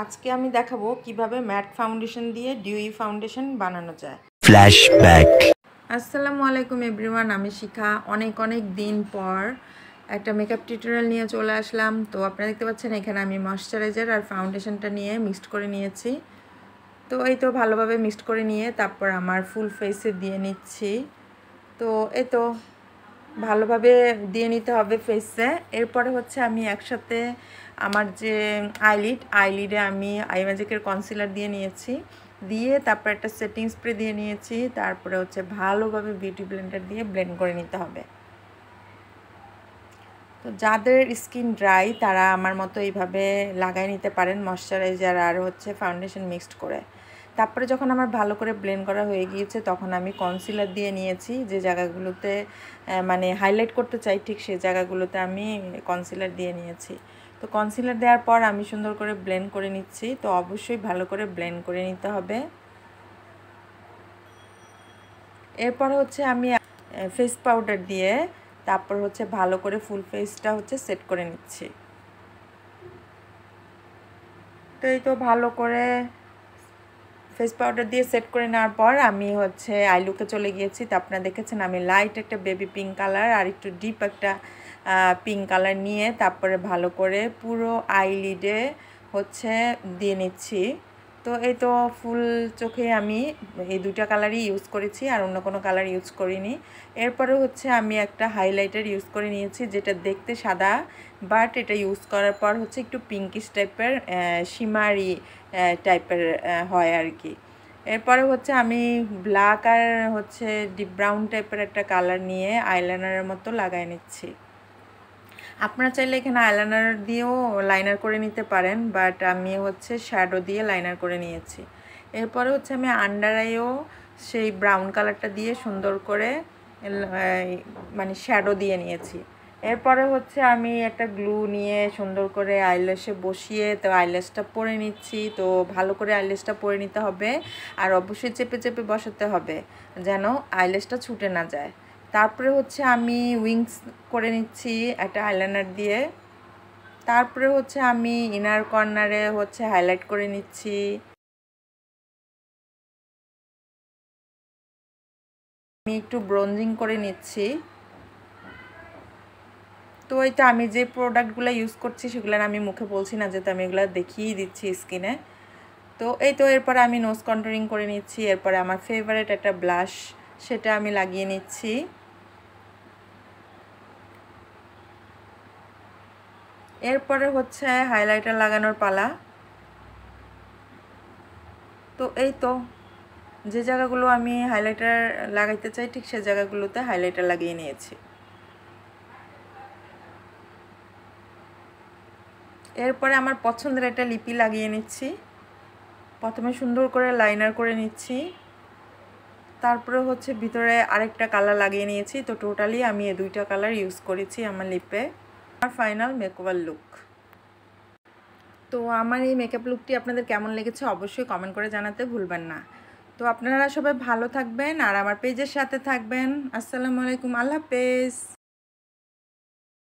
আজকে আমি দেখাবো কিভাবে ম্যাট ফাউন্ডেশন দিয়ে ডিউই ফাউন্ডেশন বানানো যায়। ফ্ল্যাশব্যাক। আসসালামু আলাইকুম এভরিওয়ান, আমি শিখা। অনেক দিন পর একটা মেকআপ টিউটোরিয়াল নিয়ে চলে আসলাম। তো আপনারা দেখতে পাচ্ছেন এখানে আমি ময়শ্চারাইজার আর ফাউন্ডেশনটা নিয়ে মিক্সড করে নিয়েছি। তো এই তো ভালোভাবে মিক্সড করে নিয়ে তারপর আমার ফুল ফেসে দিয়ে নিচ্ছি। তো এই তো ভালোভাবে দিয়ে নিতে হবে ফেসে। এরপরে হচ্ছে আমি একসাথে আমার যে আইলিডে আমি আই ম্যাজিকের কনসিলার দিয়ে নিয়েছি, দিয়ে তারপর একটা সেটিং স্প্রে দিয়ে নিয়েছি। তারপরে হচ্ছে ভালোভাবে বিউটি ব্লেন্ডার দিয়ে ব্লেন্ড করে নিতে হবে। তো যাদের স্কিন ড্রাই তারা আমার মতো এইভাবে লাগাই নিতে পারেন ময়শ্চারাইজার আর হচ্ছে ফাউন্ডেশন মিক্সড করে। তারপরে যখন আমার ভালো করে ব্লেন্ড করা হয়ে গিয়েছে তখন আমি কনসিলার দিয়ে নিয়েছি। যে জায়গাগুলোতে মানে হাইলাইট করতে চাই ঠিক সেই জায়গাগুলোতে আমি কনসিলার দিয়ে নিয়েছি। তো কনসিলার দেওয়ার পর আমি সুন্দর করে ব্লেন্ড করে নিচ্ছি। তো অবশ্যই ভালো করে ব্লেন্ড করে নিতে হবে। এরপর হচ্ছে আমি ফেস পাউডার দিয়ে তারপর হচ্ছে ভালো করে ফুল ফেসটা হচ্ছে সেট করে নিচ্ছি। তো এই তো ভালো করে ফেস পাউডার দিয়ে সেট করে নেওয়ার পর আমি হচ্ছে আই লুকে চলে গিয়েছি। তো আপনারা দেখেছেন আমি লাইট একটা বেবি পিঙ্ক কালার আর একটু ডিপ একটা পিঙ্ক কালার নিয়ে তারপরে ভালো করে পুরো আইলিডে হচ্ছে দিয়ে নিচ্ছি। তো এই তো ফুল চোখে আমি এই দুইটা কালারই ইউজ করেছি, আর অন্য কোনো কালার ইউজ করিনি। এরপরে হচ্ছে আমি একটা হাইলাইটার ইউজ করে নিয়েছি, যেটা দেখতে সাদা বাট এটা ইউজ করার পর হচ্ছে একটু পিঙ্কিশ টাইপের শিমারি টাইপের হয় আর কি। এরপরে হচ্ছে আমি ব্ল্যাক আর হচ্ছে ডিপ ব্রাউন টাইপের একটা কালার নিয়ে আইলাইনারের মতো লাগাই নিচ্ছি। আপনারা চাইলে এখানে আইলাইনার দিয়েও লাইনার করে নিতে পারেন, বাট আমি হচ্ছে শ্যাডো দিয়ে লাইনার করে নিয়েছি। এরপরে হচ্ছে আমি আন্ডার আইও সেই ব্রাউন কালারটা দিয়ে সুন্দর করে মানে শ্যাডো দিয়ে নিয়েছি। এরপরে হচ্ছে আমি একটা গ্লু নিয়ে সুন্দর করে আইল্যাশে বসিয়ে তো আইল্যাশটা পরে নিচ্ছি। তো ভালো করে আইল্যাশটা পরে নিতে হবে, আর অবশ্যই চেপে চেপে বসাতে হবে যেন আইল্যাশটা ছুটে না যায়। তারপরে হচ্ছে আমি উইংস করে নিচ্ছি একটা আইলাইনার দিয়ে। তারপরে হচ্ছে আমি ইনার কর্নারে হচ্ছে হাইলাইট করে নিচ্ছি। আমি একটু ব্রোঞ্জিং করে নিচ্ছি। তো এই তো আমি যে প্রোডাক্টগুলো ইউজ করছি সেগুলো আমি মুখে বলছি না, যেহেতু আমি এগুলো দেখিয়ে দিচ্ছি স্কিনে। তো এই তো এরপরে আমি নোজ কন্ট্রোলিং করে নিচ্ছি। এরপরে আমার ফেভারিট একটা ব্লাশ সেটা আমি লাগিয়ে নিচ্ছি। এরপরে হচ্ছে হাইলাইটার লাগানোর পালা। তো এই তো যে জায়গাগুলো আমি হাইলাইটার লাগাইতে চাই ঠিক সেই জায়গাগুলোতে হাইলাইটার লাগিয়ে নিয়েছি। এরপরে আমার পছন্দের একটা লিপি লাগিয়ে নিচ্ছি। প্রথমে সুন্দর করে লাইনার করে নিচ্ছি, তারপরে হচ্ছে ভিতরে আরেকটা কালার লাগিয়ে নিয়েছি। তো টোটালি আমি এই দুইটা কালার ইউজ করেছি আমার লিপে। আমার ফাইনাল মেকওভার লুক। তো আমার এই মেকআপ লুকটি আপনাদের কেমন লেগেছে অবশ্যই কমেন্ট করে জানাতে ভুলবেন না। তো আপনারা সবাই ভালো থাকবেন আর আমার পেজের সাথে থাকবেন। আসসালামু আলাইকুম, আল্লাহ হাফেজ।